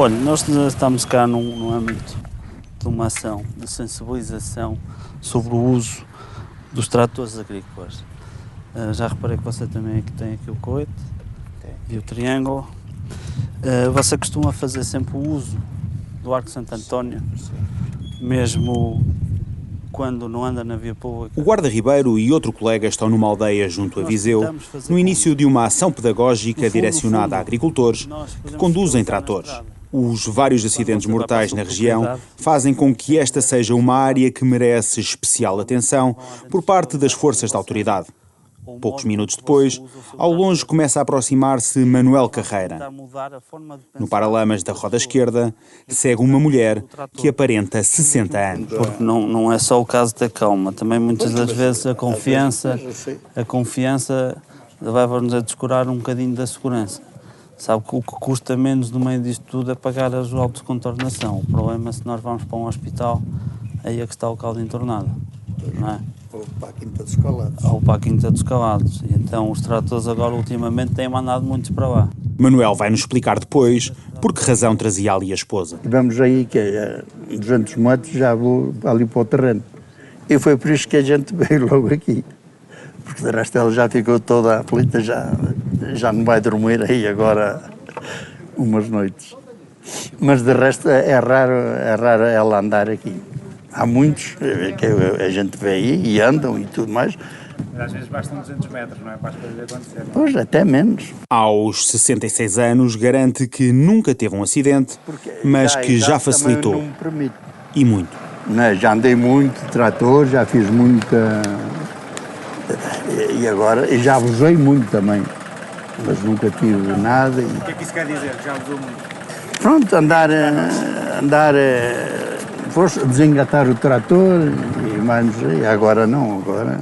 Olha, nós estamos cá num âmbito de uma ação de sensibilização sobre o uso dos tratores agrícolas. Já reparei que você também tem aqui o coete e o triângulo. Você costuma fazer sempre o uso do Arco Santo António, mesmo quando não anda na via pública? O guarda Ribeiro e outro colega estão numa aldeia junto a Viseu, no início de uma ação pedagógica direcionada a agricultores que conduzem tratores. Os vários acidentes mortais na região fazem com que esta seja uma área que merece especial atenção por parte das forças de autoridade. Poucos minutos depois, ao longe começa a aproximar-se Manuel Carreira. No paralamas da roda esquerda, segue uma mulher que aparenta 60 anos. Porque não é só o caso da calma, também muitas das vezes a confiança leva-nos a descurar um bocadinho da segurança. Sabe que o que custa menos no meio disto tudo é pagar as autos de contornação. O problema é se nós vamos para um hospital, aí é que está o caldo entornado, não é? Ou para a Quinta dos Calados. Ou para a Quinta dos Calados. E então os tratores agora ultimamente têm mandado muitos para lá. Manuel vai-nos explicar depois por que razão trazia ali a esposa. Vamos aí, que é 200 metros, já vou ali para o terreno. E foi por isso que a gente veio logo aqui. Porque de resto ela já ficou toda aflita, já não vai dormir aí agora umas noites. Mas de resto é raro ela andar aqui. Há muitos que a gente vê aí e andam e tudo mais. Mas às vezes bastam 200 metros, não é? Para as coisas acontecerem. Pois, até menos. Aos 66 anos, garante que nunca teve um acidente, mas que já facilitou. Não me permite. E muito. Não, já andei muito de trator, já fiz muita... E agora, e já abusei muito também. Mas nunca tive nada. O que é que isso quer dizer? Já abusou muito? Pronto, andar desengatar o trator e mais não sei. Agora não, agora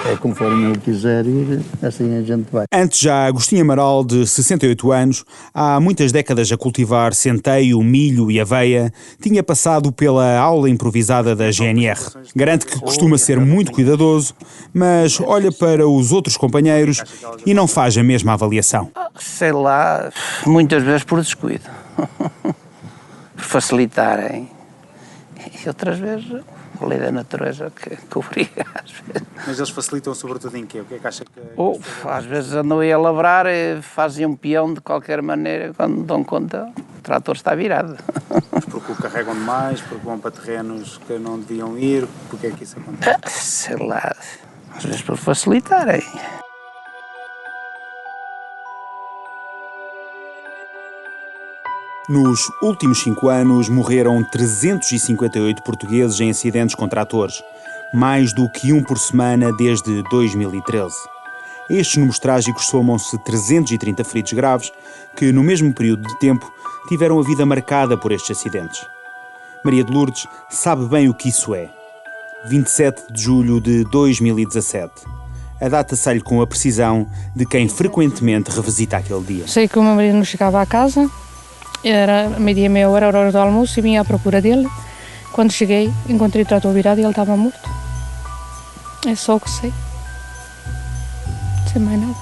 é conforme eu quiser ir, assim a gente vai. Antes já Agostinho Amaral, de 68 anos, há muitas décadas a cultivar centeio, milho e aveia, tinha passado pela aula improvisada da GNR. Garante que costuma ser muito cuidadoso, mas olha para os outros companheiros e não faz a mesma avaliação. Sei lá, muitas vezes por descuido, por facilitarem. E outras vezes a lei da natureza que obriga, às vezes. Mas eles facilitam sobretudo em quê? O que é que acha que... Ou, às vezes andam aí a labrar e fazem um peão de qualquer maneira, quando dão conta, o trator está virado. Mas porque o carregam demais, porque vão para terrenos que não deviam ir, porque é que isso acontece? Sei lá, às vezes por facilitarem. Nos últimos 5 anos morreram 358 portugueses em acidentes com tratores, mais do que um por semana desde 2013. A estes números trágicos somam-se 330 feridos graves que, no mesmo período de tempo, tiveram a vida marcada por estes acidentes. Maria de Lourdes sabe bem o que isso é. 27 de julho de 2017. A data sai-lhe com a precisão de quem frequentemente revisita aquele dia. Sei que o meu marido não chegava à casa. Era meio-dia, meia hora, a hora do almoço, e vinha à procura dele. Quando cheguei, encontrei o trator virado e ele estava morto. É só o que sei. Não sei mais nada.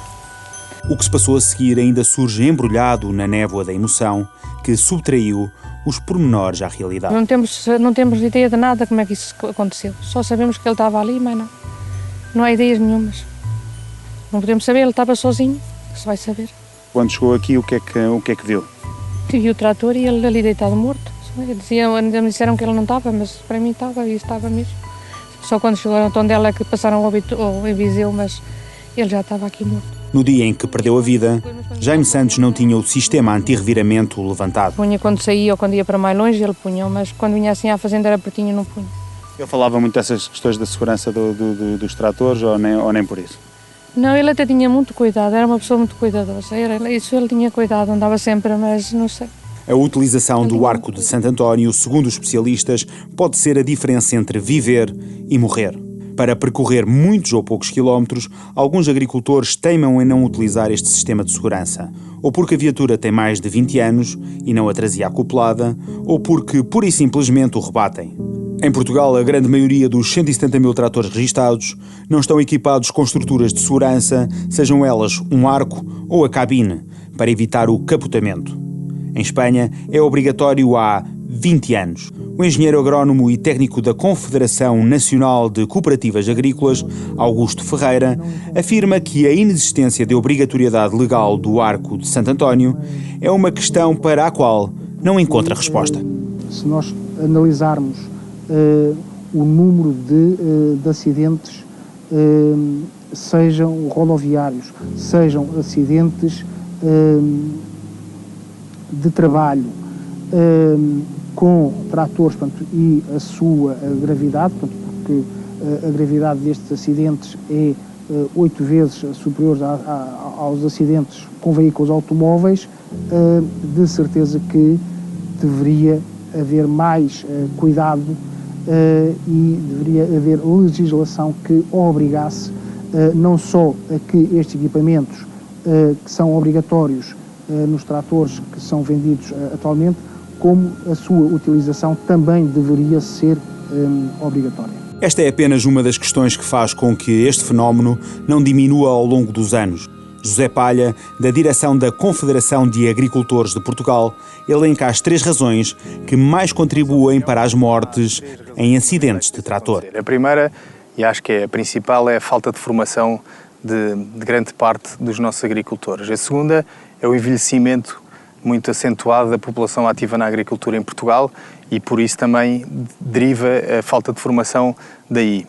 O que se passou a seguir ainda surge embrulhado na névoa da emoção que subtraiu os pormenores à realidade. Não temos ideia de nada como é que isso aconteceu. Só sabemos que ele estava ali, mas não. Não há ideias nenhumas. Não podemos saber, ele estava sozinho. Se vai saber. Quando chegou aqui, o que é que viu? Vi o trator e ele ali deitado morto. Ainda me disseram que ele não estava, mas para mim estava e estava mesmo. Só quando chegaram ao Tondela é que passaram ao Viseu, mas ele já estava aqui morto. No dia em que perdeu a vida, Jaime Santos não tinha o sistema anti-reviramento levantado. Punha quando saía ou quando ia para mais longe, ele punha, mas quando vinha assim à fazenda era pertinho, não punha. Ele falava muito dessas questões da segurança dos tratores ou nem por isso? Não, ele até tinha muito cuidado, era uma pessoa muito cuidadosa, isso ele tinha cuidado, andava sempre, mas não sei. A utilização do Arco de Santo António, segundo os especialistas, pode ser a diferença entre viver e morrer. Para percorrer muitos ou poucos quilómetros, alguns agricultores teimam em não utilizar este sistema de segurança, ou porque a viatura tem mais de 20 anos e não a trazia acoplada, ou porque pura e simplesmente o rebatem. Em Portugal, a grande maioria dos 170 mil tratores registados não estão equipados com estruturas de segurança, sejam elas um arco ou a cabine, para evitar o capotamento. Em Espanha, é obrigatório há 20 anos. O engenheiro agrónomo e técnico da Confederação Nacional de Cooperativas Agrícolas, Augusto Ferreira, afirma que a inexistência de obrigatoriedade legal do Arco de Santo António é uma questão para a qual não encontra resposta. Se nós analisarmos o número de acidentes, sejam rodoviários, sejam acidentes de trabalho, com tratores, portanto, e a sua gravidade, portanto, porque a gravidade destes acidentes é 8 vezes superior aos acidentes com veículos automóveis, de certeza que deveria haver mais cuidado e deveria haver legislação que obrigasse não só a que estes equipamentos que são obrigatórios nos tratores que são vendidos atualmente, como a sua utilização também deveria ser obrigatória. Esta é apenas uma das questões que faz com que este fenómeno não diminua ao longo dos anos. José Palha, da direção da Confederação de Agricultores de Portugal, elenca as 3 razões que mais contribuem para as mortes em acidentes de trator. A primeira, e acho que é a principal, é a falta de formação de grande parte dos nossos agricultores. A segunda é o envelhecimento muito acentuado da população ativa na agricultura em Portugal e por isso também deriva a falta de formação daí.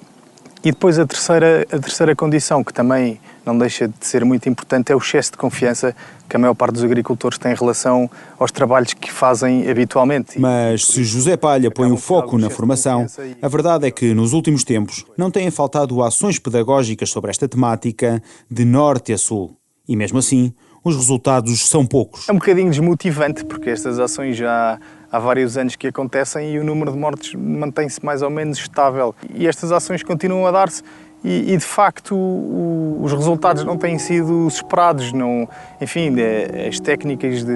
E depois a terceira condição, que também não deixa de ser muito importante, é o excesso de confiança que a maior parte dos agricultores tem em relação aos trabalhos que fazem habitualmente. Mas se José Palha põe o foco na formação, a verdade é que nos últimos tempos não têm faltado ações pedagógicas sobre esta temática de norte a sul. E mesmo assim, os resultados são poucos. É um bocadinho desmotivante, porque estas ações já há vários anos que acontecem e o número de mortes mantém-se mais ou menos estável. E estas ações continuam a dar-se e de facto, os resultados não têm sido os esperados. Não, enfim, as técnicas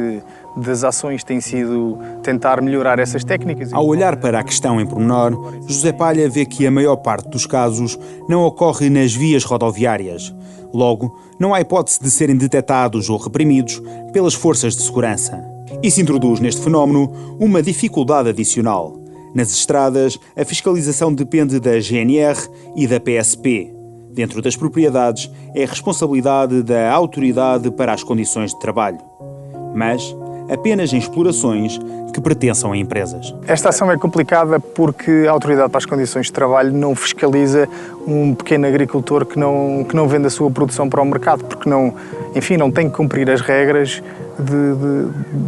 das ações têm sido tentar melhorar essas técnicas. Ao olhar para a questão em pormenor, José Palha vê que a maior parte dos casos não ocorre nas vias rodoviárias. Logo, não há hipótese de serem detectados ou reprimidos pelas forças de segurança. Isso introduz neste fenómeno uma dificuldade adicional. Nas estradas, a fiscalização depende da GNR e da PSP. Dentro das propriedades, é responsabilidade da Autoridade para as Condições de Trabalho. Mas apenas em explorações que pertençam a empresas. Esta ação é complicada porque a Autoridade para as Condições de Trabalho não fiscaliza um pequeno agricultor que não vende a sua produção para o mercado, porque não tem que cumprir as regras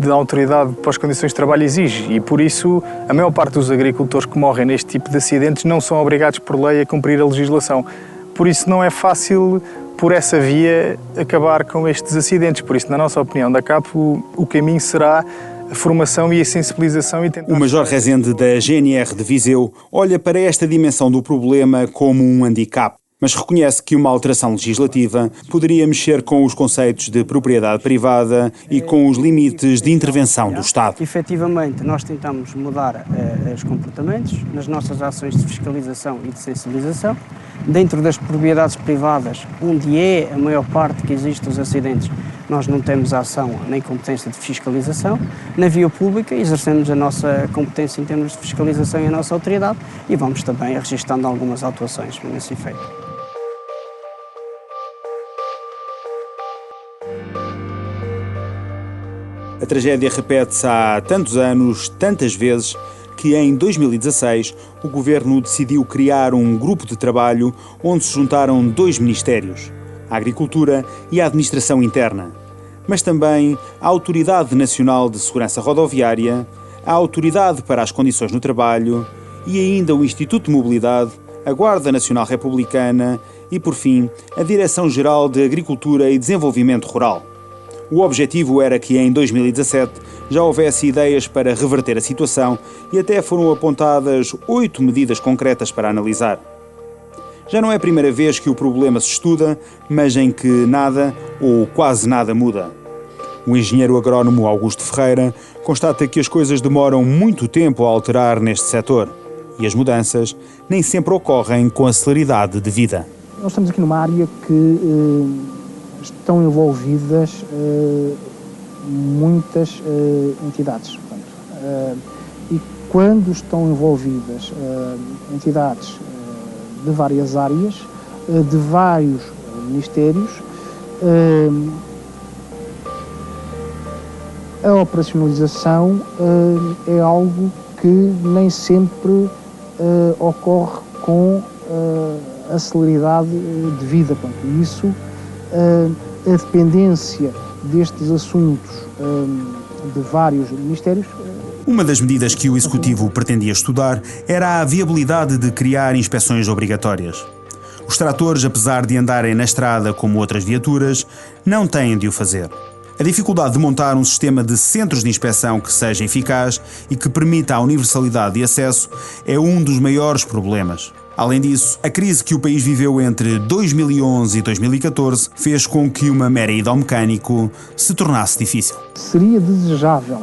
da Autoridade para as Condições de Trabalho exige, e por isso a maior parte dos agricultores que morrem neste tipo de acidentes não são obrigados por lei a cumprir a legislação. Por isso não é fácil, por essa via, acabar com estes acidentes. Por isso, na nossa opinião da CAP, o caminho será a formação e a sensibilização. O Major Rezende da GNR de Viseu olha para esta dimensão do problema como um handicap, mas reconhece que uma alteração legislativa poderia mexer com os conceitos de propriedade privada e com os limites de intervenção do Estado. Efetivamente, nós tentamos mudar os comportamentos nas nossas ações de fiscalização e de sensibilização. Dentro das propriedades privadas, onde é a maior parte que existem os acidentes, nós não temos ação nem competência de fiscalização. Na via pública, exercemos a nossa competência em termos de fiscalização e a nossa autoridade e vamos também registrando algumas atuações nesse efeito. A tragédia repete-se há tantos anos, tantas vezes, que em 2016 o Governo decidiu criar um grupo de trabalho onde se juntaram 2 ministérios, a Agricultura e a Administração Interna, mas também a Autoridade Nacional de Segurança Rodoviária, a Autoridade para as Condições no Trabalho e ainda o Instituto de Mobilidade, a Guarda Nacional Republicana e, por fim, a Direção-Geral de Agricultura e Desenvolvimento Rural. O objetivo era que em 2017 já houvesse ideias para reverter a situação e até foram apontadas 8 medidas concretas para analisar. Já não é a primeira vez que o problema se estuda, mas em que nada ou quase nada muda. O engenheiro agrónomo Augusto Ferreira constata que as coisas demoram muito tempo a alterar neste setor e as mudanças nem sempre ocorrem com a celeridade devida. Nós estamos aqui numa área que estão envolvidas muitas entidades. Portanto, e quando estão envolvidas entidades de várias áreas, de vários ministérios, a operacionalização é algo que nem sempre ocorre com a celeridade devida. Portanto, isso, a dependência destes assuntos de vários ministérios. Uma das medidas que o Executivo pretendia estudar era a viabilidade de criar inspeções obrigatórias. Os tratores, apesar de andarem na estrada como outras viaturas, não têm de o fazer. A dificuldade de montar um sistema de centros de inspeção que seja eficaz e que permita a universalidade de acesso é um dos maiores problemas. Além disso, a crise que o país viveu entre 2011 e 2014 fez com que uma mera ida ao mecânico se tornasse difícil. Seria desejável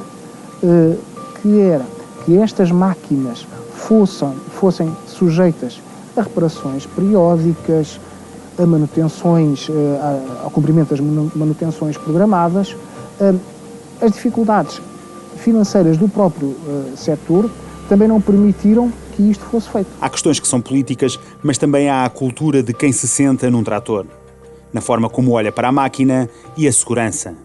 que estas máquinas fossem sujeitas a reparações periódicas, a manutenções, ao cumprimento das manutenções programadas. As dificuldades financeiras do próprio setor também não permitiram que isto fosse feito. Há questões que são políticas, mas também há a cultura de quem se senta num trator, na forma como olha para a máquina e a segurança.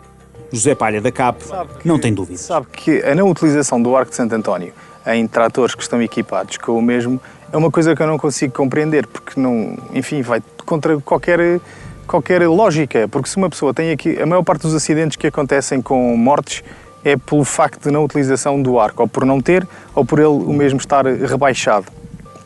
José Palha da CAP não tem dúvidas. Sabe que a não utilização do Arco de Santo António em tratores que estão equipados com o mesmo é uma coisa que eu não consigo compreender, porque não, enfim, vai contra qualquer lógica, porque se uma pessoa tem aqui, a maior parte dos acidentes que acontecem com mortes é pelo facto de não utilização do arco, ou por não ter, ou por ele o mesmo estar rebaixado.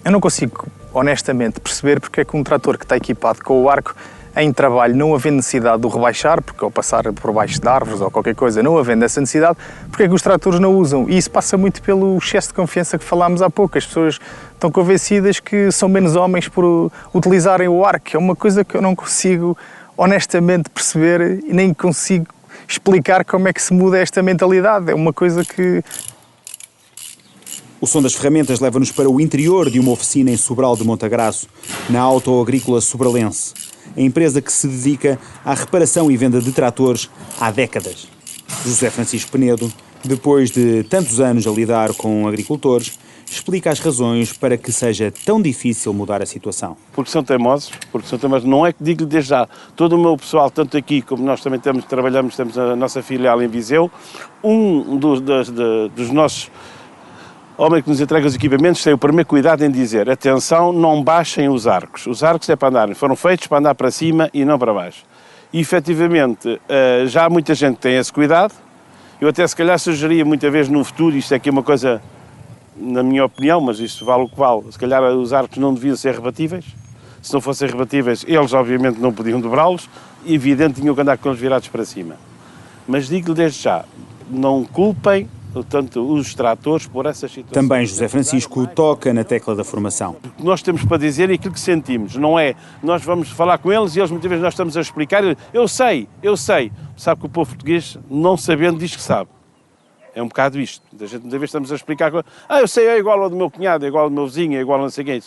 Eu não consigo, honestamente, perceber porque é que um trator que está equipado com o arco em trabalho, não havendo necessidade de o rebaixar, porque ao passar por baixo de árvores ou qualquer coisa, não havendo essa necessidade, porque é que os tratores não usam? E isso passa muito pelo excesso de confiança que falámos há pouco. As pessoas estão convencidas que são menos homens por utilizarem o arco. É uma coisa que eu não consigo, honestamente, perceber e nem consigo explicar como é que se muda esta mentalidade. É uma coisa que... O som das ferramentas leva-nos para o interior de uma oficina em Sobral de Montagraço, na Auto Agrícola Sobralense, a empresa que se dedica à reparação e venda de tratores há décadas. José Francisco Penedo, depois de tantos anos a lidar com agricultores, explica as razões para que seja tão difícil mudar a situação. Porque são teimosos, não é que digo-lhe desde já, todo o meu pessoal, tanto aqui como nós também temos a nossa filial em Viseu, um dos nossos homens que nos entrega os equipamentos tem o primeiro cuidado em dizer, atenção, não baixem os arcos é para andarem, foram feitos para andar para cima e não para baixo. E efetivamente já muita gente tem esse cuidado, eu até se calhar sugeria muita vez no futuro, isto é aqui uma coisa, na minha opinião, mas isto vale o que vale, se calhar os arcos não deviam ser rebatíveis, se não fossem rebatíveis eles obviamente não podiam dobrá-los, e evidente tinham que andar com eles virados para cima. Mas digo-lhe desde já, não culpem tanto os tratores por essas situações. Também José Francisco toca na tecla da formação. O que nós temos para dizer é aquilo que sentimos, não é nós vamos falar com eles e eles muitas vezes nós estamos a explicar, eu sei, sabe que o povo português não sabendo diz que sabe. É um bocado isto, a gente muitas vezes estamos a explicar, eu sei, é igual ao do meu cunhado, é igual ao do meu vizinho, é igual a não sei quem,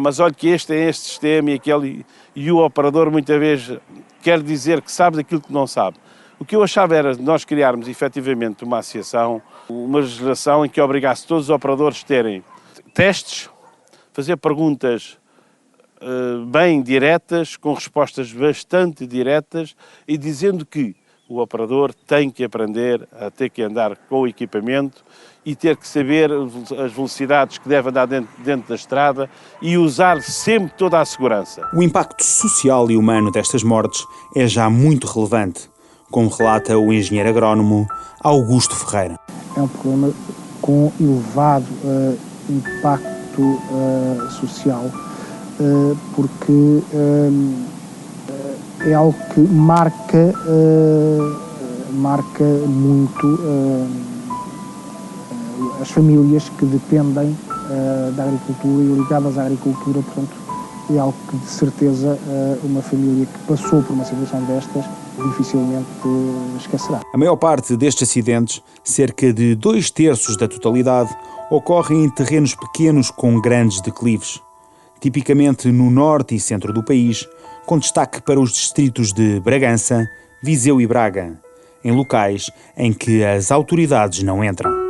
mas olha que este é este sistema e aquele, e o operador muitas vezes quer dizer que sabe daquilo que não sabe. O que eu achava era nós criarmos efetivamente uma associação, uma legislação em que obrigasse todos os operadores a terem testes, fazer perguntas bem diretas, com respostas bastante diretas e dizendo que o operador tem que aprender a ter que andar com o equipamento e ter que saber as velocidades que deve andar dentro da estrada e usar sempre toda a segurança. O impacto social e humano destas mortes é já muito relevante, como relata o engenheiro agrónomo Augusto Ferreira. É um problema com elevado impacto social, porque é algo que marca muito as famílias que dependem da agricultura e ligadas à agricultura, portanto, é algo que de certeza uma família que passou por uma situação destas dificilmente esquecerá. A maior parte destes acidentes, cerca de 2/3 da totalidade, ocorrem em terrenos pequenos com grandes declives, tipicamente no norte e centro do país, com destaque para os distritos de Bragança, Viseu e Braga, em locais em que as autoridades não entram.